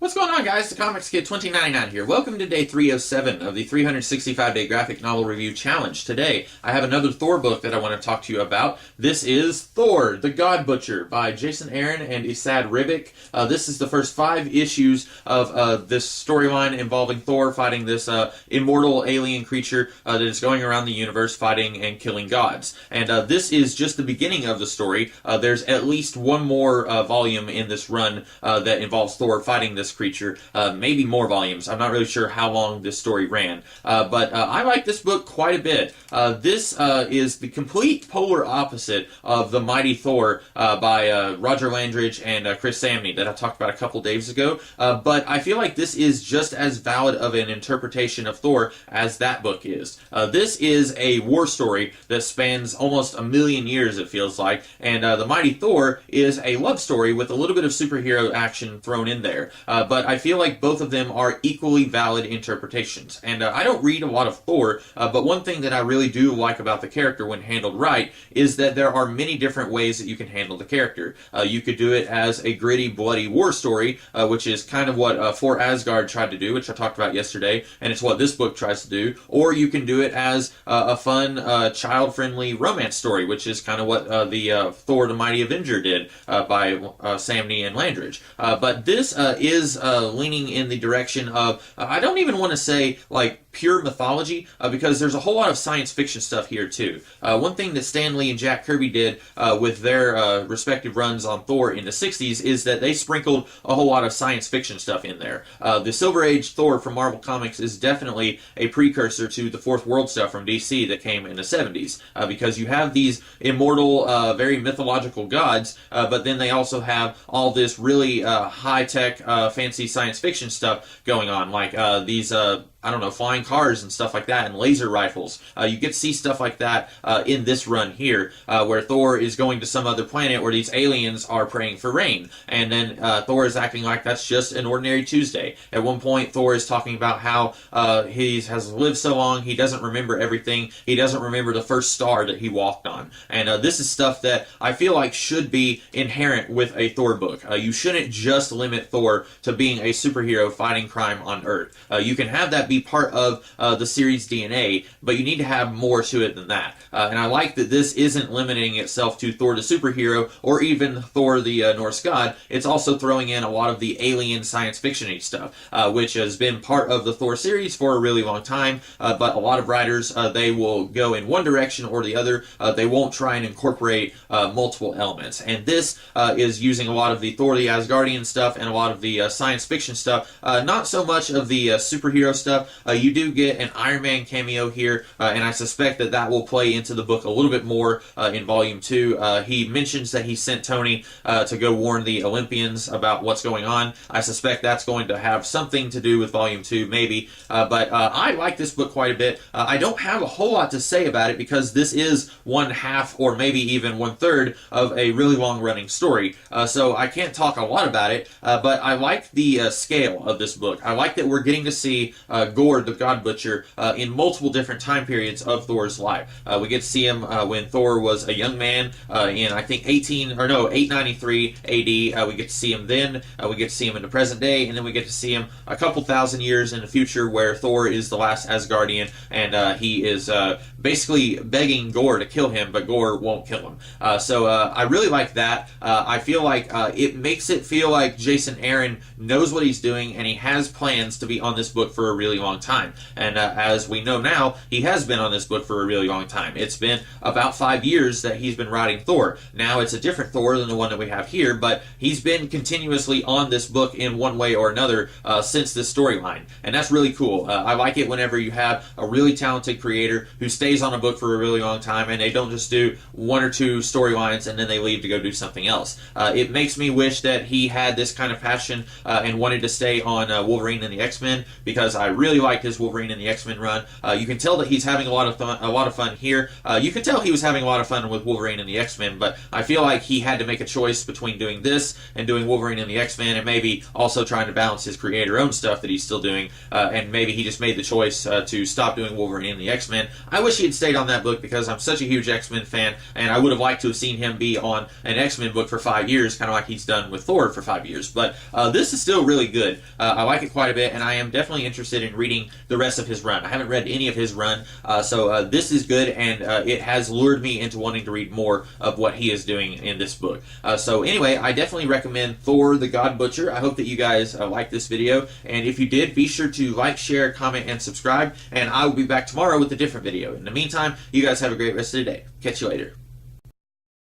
What's going on, guys? The Comics Kid 2099 here. Welcome to day 307 of the 365-day graphic novel review challenge. Today, I have another Thor book that I want to talk to you about. This is Thor, the God Butcher by Jason Aaron and Esad Ribic. This is the first 5 issues of this storyline involving Thor fighting this immortal alien creature that is going around the universe fighting and killing gods. And this is just the beginning of the story. There's at least one more volume in this run that involves Thor fighting this creature, maybe more volumes. I'm not really sure how long this story ran, but I like this book quite a bit. This is the complete polar opposite of The Mighty Thor by Roger Landridge and Chris Samney that I talked about a couple days ago, but I feel like this is just as valid of an interpretation of Thor as that book is. This is a war story that spans almost a million years, it feels like, and The Mighty Thor is a love story with a little bit of superhero action thrown in there. But I feel like both of them are equally valid interpretations. And I don't read a lot of Thor, but one thing that I really do like about the character when handled right is that there are many different ways that you can handle the character. You could do it as a gritty, bloody war story, which is kind of what For Asgard tried to do, which I talked about yesterday, and it's what this book tries to do. Or you can do it as a fun, child-friendly romance story, which is kind of what the Thor the Mighty Avenger did by Samney and Landridge. But this is leaning in the direction of, I don't even want to say, like, pure mythology, because there's a whole lot of science fiction stuff here, too. One thing that Stan Lee and Jack Kirby did with their respective runs on Thor in the 60s is that they sprinkled a whole lot of science fiction stuff in there. The Silver Age Thor from Marvel Comics is definitely a precursor to the Fourth World stuff from DC that came in the 70s, because you have these immortal, very mythological gods, but then they also have all this really high-tech, fancy science fiction stuff going on, like these I don't know, flying cars and stuff like that, and laser rifles. You get to see stuff like that in this run here, where Thor is going to some other planet where these aliens are praying for rain. And then Thor is acting like that's just an ordinary Tuesday. At one point, Thor is talking about how he has lived so long, he doesn't remember everything. He doesn't remember the first star that he walked on. And this is stuff that I feel like should be inherent with a Thor book. You shouldn't just limit Thor to being a superhero fighting crime on Earth. You can have that be part of the series DNA, but you need to have more to it than that. And I like that this isn't limiting itself to Thor the superhero or even Thor the Norse god. It's also throwing in a lot of the alien science fiction-y stuff, which has been part of the Thor series for a really long time, but a lot of writers, they will go in one direction or the other. They won't try and incorporate multiple elements. And this is using a lot of the Thor the Asgardian stuff and a lot of the science fiction stuff, not so much of the superhero stuff. You do get an Iron Man cameo here, and I suspect that that will play into the book a little bit more in Volume 2. He mentions that he sent Tony to go warn the Olympians about what's going on. I suspect that's going to have something to do with Volume 2, maybe. But I like this book quite a bit. I don't have a whole lot to say about it because this is one half or maybe even one third of a really long-running story. So I can't talk a lot about it, but I like the scale of this book. I like that we're getting to see Gore, the God Butcher, in multiple different time periods of Thor's life. We get to see him when Thor was a young man in, I think, 893 AD. We get to see him then. We get to see him in the present day, and then we get to see him a couple thousand years in the future where Thor is the last Asgardian, and he is basically begging Gore to kill him, but Gore won't kill him. So I really like that. I feel like it makes it feel like Jason Aaron knows what he's doing, and he has plans to be on this book for a really long time. And as we know now, he has been on this book for a really long time. It's been about 5 years that he's been writing Thor. Now it's a different Thor than the one that we have here, but he's been continuously on this book in one way or another since this storyline. And that's really cool. I like it whenever you have a really talented creator who stays on a book for a really long time and they don't just do 1 or 2 storylines and then they leave to go do something else. It makes me wish that he had this kind of passion and wanted to stay on Wolverine and the X-Men, because I really liked his Wolverine and the X-Men run. You can tell that he's having a lot of fun here. You could tell he was having a lot of fun with Wolverine and the X-Men, but I feel like he had to make a choice between doing this and doing Wolverine and the X-Men, and maybe also trying to balance his creator-owned stuff that he's still doing, and maybe he just made the choice to stop doing Wolverine and the X-Men. I wish he he had stayed on that book because I'm such a huge X-Men fan, and I would have liked to have seen him be on an X-Men book for 5 years, kind of like he's done with Thor for 5 years. But this is still really good. I like it quite a bit, and I am definitely interested in reading the rest of his run. I haven't read any of his run, so this is good, and it has lured me into wanting to read more of what he is doing in this book. So anyway, I definitely recommend Thor the God Butcher. I hope that you guys like this video, and if you did, be sure to like, share, comment, and subscribe, and I will be back tomorrow with a different video. In the meantime, you guys have a great rest of the day. Catch you later.